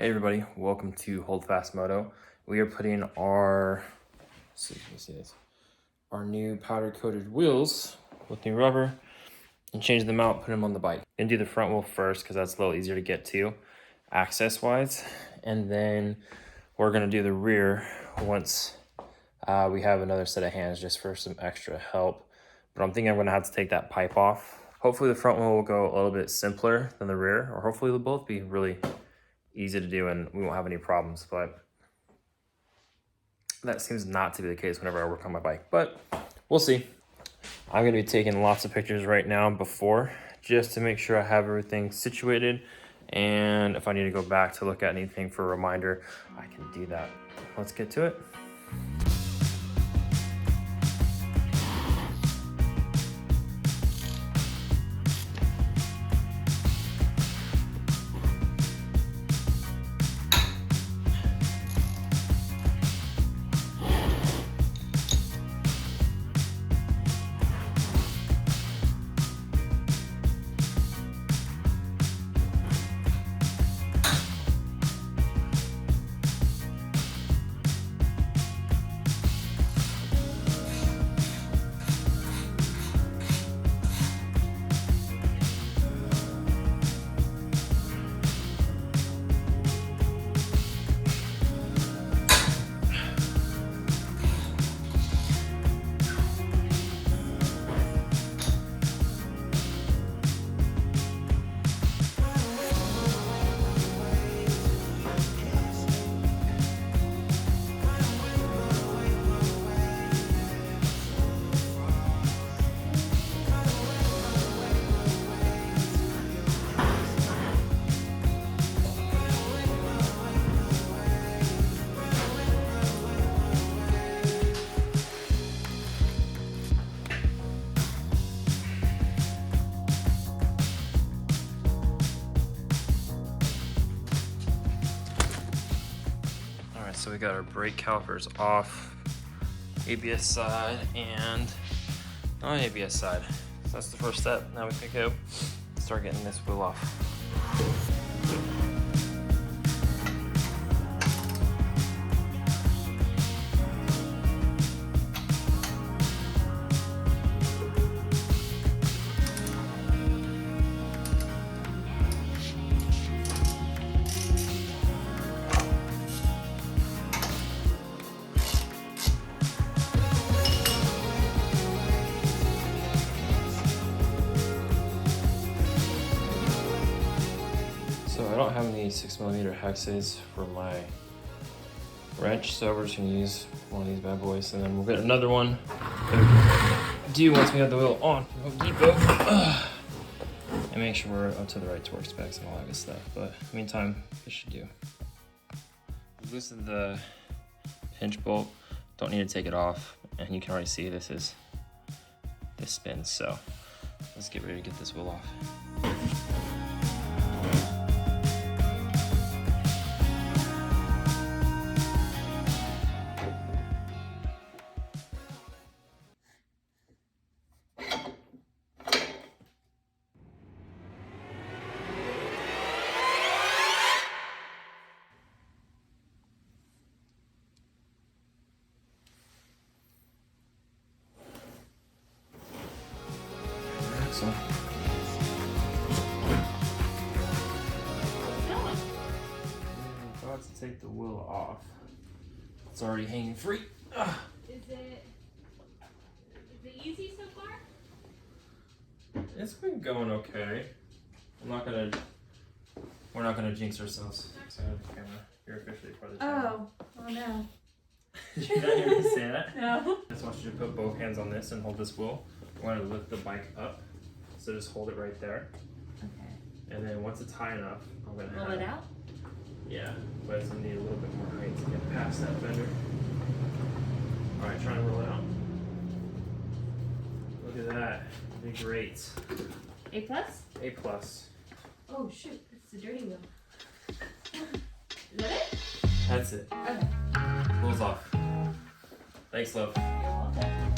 Hey everybody, welcome to Holdfast Moto. We are putting our, let's see if you can see this, our new powder coated wheels with new rubber and change them out, put them on the bike. And do the front wheel first because that's a little easier to get to access wise. And then we're gonna do the rear once we have another set of hands just for some extra help. But I'm thinking I'm gonna have to take that pipe off. Hopefully the front wheel will go a little bit simpler than the rear, or hopefully they'll both be really easy to do and we won't have any problems, but that seems not to be the case whenever I work on my bike, but we'll see. I'm gonna be taking lots of pictures right now before, just to make sure I have everything situated, and if I need to go back to look at anything for a reminder, I can do that. Let's get to it. So we got our brake calipers off, ABS side and non-ABS side. So that's the first step. Now we can go start getting this wheel off. So I don't have any 6mm hexes for my wrench, so we're just gonna use one of these bad boys, and then we'll get another one do once we have the wheel on from Home Depot. And make sure we're up to the right torque specs and all that good stuff. But meantime, this should do. Loosen the pinch bolt, don't need to take it off, and you can already see this spins, so let's get ready to get this wheel off. So. I'm about to take the wheel off. It's already hanging free. Is it easy so far? It's been going okay. We're not gonna jinx ourselves. Side of the camera. You're officially part of the channel. Oh no. Did you not hear me say that? No. I just want you to put both hands on this and hold this wheel. We're gonna lift the bike up. So just hold it right there. Okay. And then once it's high enough, I'm gonna Roll it out? Yeah, but it's gonna need a little bit more height to get past that fender. All right, try and roll it out. Look at that, it'd be great. A plus? A plus. Oh shoot, it's the dirty wheel. Is that it? That's it. Okay. Wheels off. Thanks, love. You're welcome.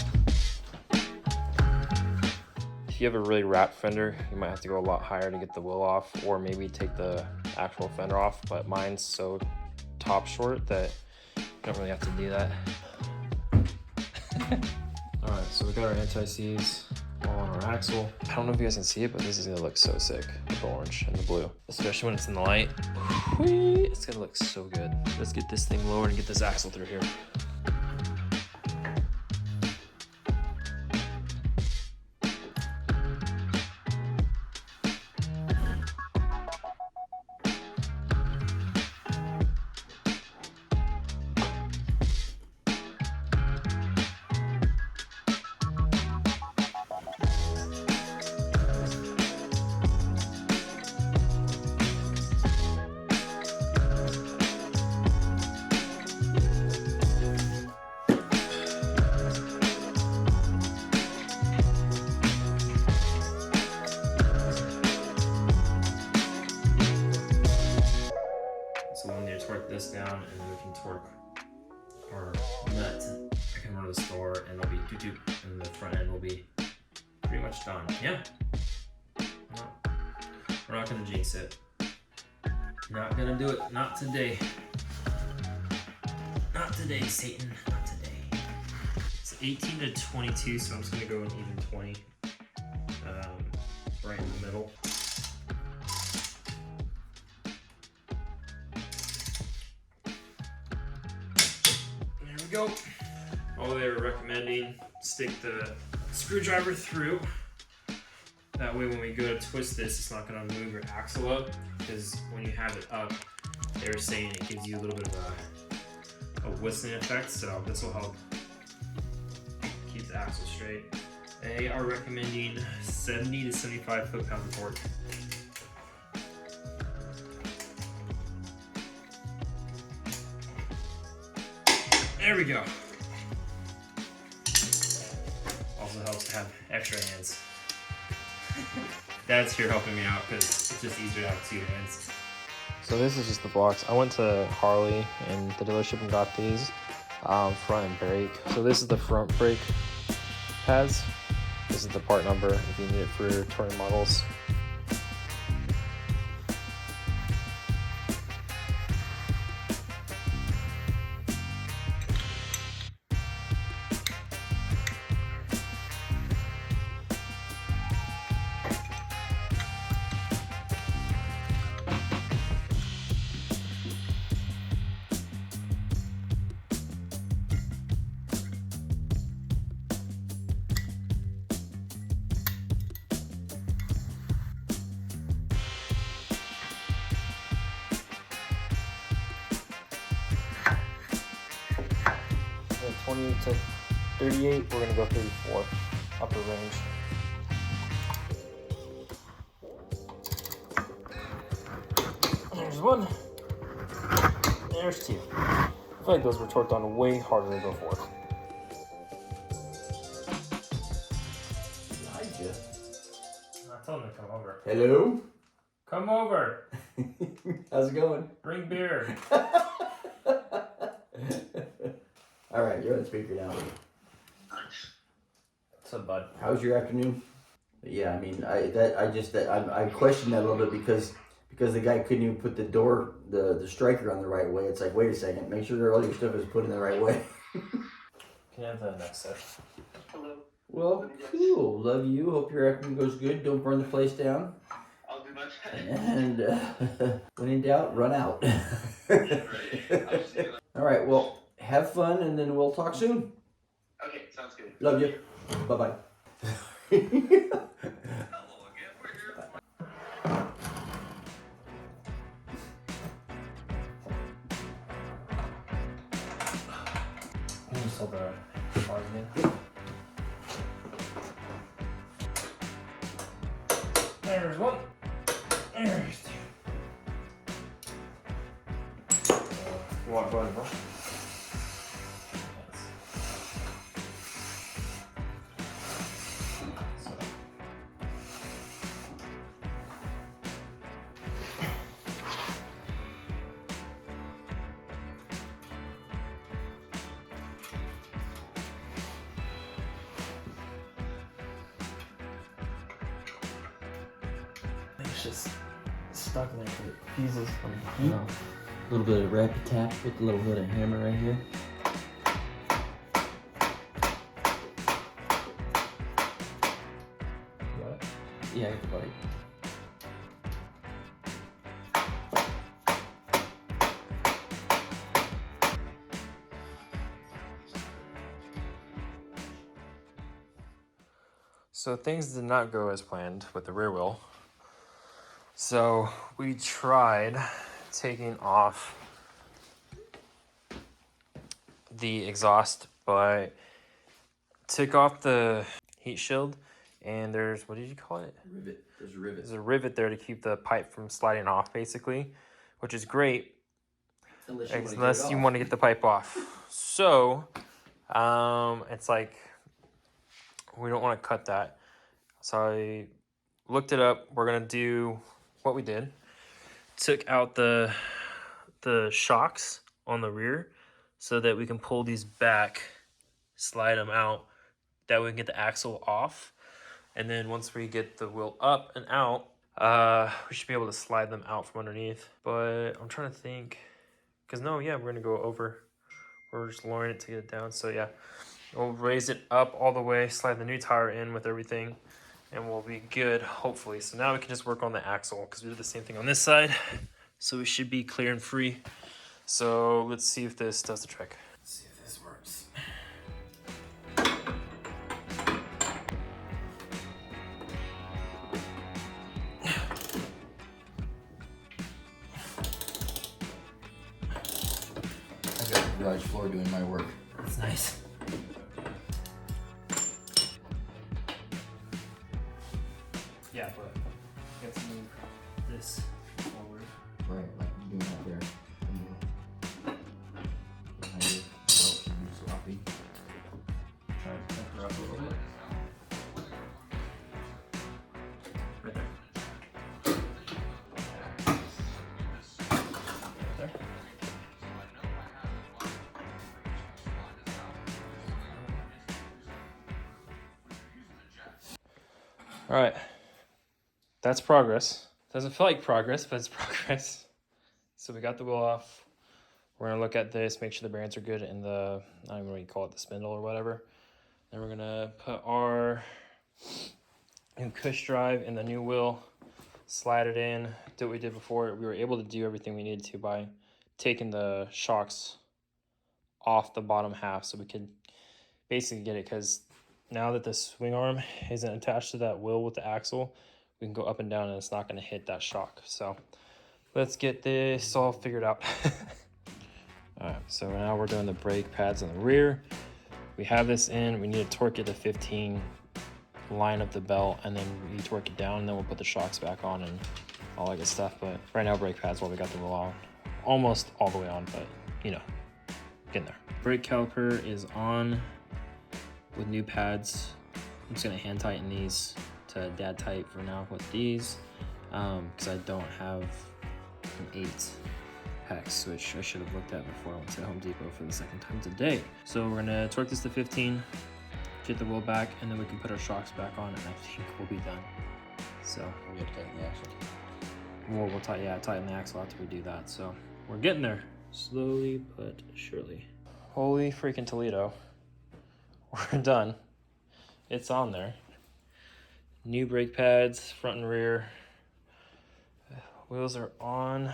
If you have a really wrapped fender, you might have to go a lot higher to get the wheel off, or maybe take the actual fender off, but mine's so top short that you don't really have to do that. All right, so we got our anti-seize on our axle. I don't know if you guys can see it, but this is gonna look so sick with the orange and the blue, especially when it's in the light. Whee! It's gonna look so good. Let's get this thing lowered and get this axle through here. So we need to torque this down, and then we can torque our nut. I can run to the store, and it'll be doo-doo, and the front end will be pretty much done. Yeah. No. We're not gonna jinx it. Not gonna do it. Not today. Not today, Satan. Not today. It's 18 to 22, so I'm just gonna go an even 20. Right in the middle. Go. Oh, they were recommending stick the screwdriver through. That way when we go to twist this, it's not gonna move your axle up, because when you have it up, they were saying it gives you a little bit of a whistling effect, so this will help keep the axle straight. They are recommending 70 to 75 foot-pounds of torque. There we go. Also helps to have extra hands. Dad's here helping me out because it's just easier to have two hands. So this is just the blocks. I went to Harley and the dealership and got these front and brake. So this is the front brake pads. This is the part number if you need it for your touring models. And 20 to 38, we're gonna go 34, upper range. There's one, there's two. I feel like those were torqued on way harder than before. Elijah. I told him to come over. Hello? Come over, How's it going? bring beer. All right, you're on speaker now. What's up, bud? How's your afternoon? Yeah, I mean, I questioned that a little bit because the guy couldn't even put the striker on the right way. It's like, wait a second, make sure all your stuff is put in the right way. Can I have the next set? Hello. Well, cool. Love you. Hope your afternoon goes good. Don't burn the place down. I'll do my best. And when in doubt, run out. Right. I'll see you. All right. Well, have fun, and then we'll talk soon. Okay, sounds good. Love you. Bye bye. Hello again. We're here. Can you just hold the bars again? There's one. There's two. You want to go ahead, bro? It's just stuck there, but it fuses from heat. A little bit of rapid tap with a little bit of hammer right here. Got it? Yeah, I got the bite. So things did not go as planned with the rear wheel. So we tried taking off the exhaust, but took off the heat shield, and there's, what did you call it? Rivet. There's a rivet. There's a rivet there to keep the pipe from sliding off, basically, which is great unless you want to get the pipe off. So it's like we don't want to cut that. So I looked it up. We're gonna do what we did. Took out the shocks on the rear so that we can pull these back, slide them out, that way we can get the axle off. And then once we get the wheel up and out, we should be able to slide them out from underneath. But I'm trying to think, because we're gonna go over. We're just lowering it to get it down. So yeah, we'll raise it up all the way, slide the new tire in with everything, and we'll be good, hopefully. So now we can just work on the axle, because we did the same thing on this side. So we should be clear and free. So let's see if this does the trick. Let's see if this works. I got the garage floor doing my work. That's nice. Yeah, but you have to move this forward. Right, like doing that there. Behind you. Oh, should be sloppy. Try to pump her up a little bit. Right there. Right there. All right. That's progress. Doesn't feel like progress, but it's progress. So we got the wheel off. We're gonna look at this, make sure the bearings are good in the, I don't even know what you call it, the spindle or whatever. Then we're gonna put our new cush drive in the new wheel, slide it in, do what we did before. We were able to do everything we needed to by taking the shocks off the bottom half, so we could basically get it, because now that the swing arm isn't attached to that wheel with the axle, we can go up and down and it's not going to hit that shock. So let's get this all figured out. All right, so now we're doing the brake pads on the rear. We have this in, we need to torque it to 15, line up the belt, and then we torque it down, and then we'll put the shocks back on and all that good stuff. But right now, brake pads while we got the wheel on. Almost all the way on, but you know, getting there. Brake caliper is on with new pads. I'm just gonna hand tighten these to dad tight for now with these, because I don't have an 8 hex, which I should have looked at before I went to Home Depot for the second time today. So we're gonna torque this to 15, get the wheel back, and then we can put our shocks back on, and I think we'll be done. So We have to tighten the axle. we'll tighten the axle after we do that. So we're getting there, slowly but surely. Holy freaking Toledo. We're done. It's on there. New brake pads, front and rear. Wheels are on.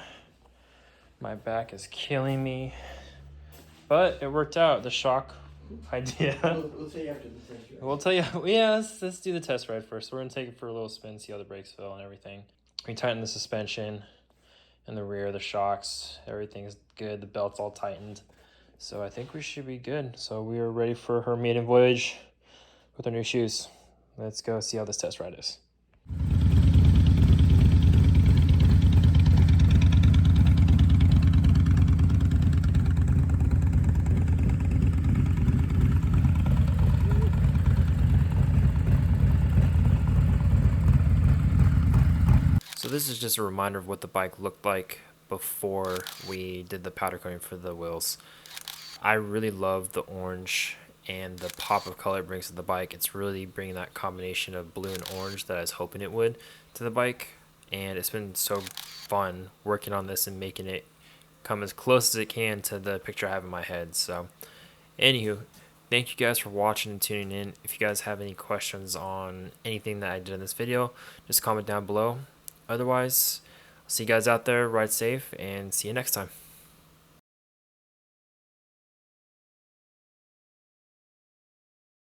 My back is killing me. But it worked out, the shock idea. We'll tell you after the test drive. We'll tell you, yeah, let's do the test ride first. We're gonna take it for a little spin, see how the brakes feel and everything. We tightened the suspension and the rear, the shocks, everything's good. The belt's all tightened. So I think we should be good. So we are ready for her maiden voyage with our new shoes. Let's go see how this test ride is. So this is just a reminder of what the bike looked like before we did the powder coating for the wheels. I really love the orange and the pop of color it brings to the bike. It's really bringing that combination of blue and orange that I was hoping it would to the bike. and it's been so fun working on this and making it come as close as it can to the picture I have in my head. So anywho, thank you guys for watching and tuning in. If you guys have any questions on anything that I did in this video, just comment down below. Otherwise, I'll see you guys out there, ride safe, and see you next time.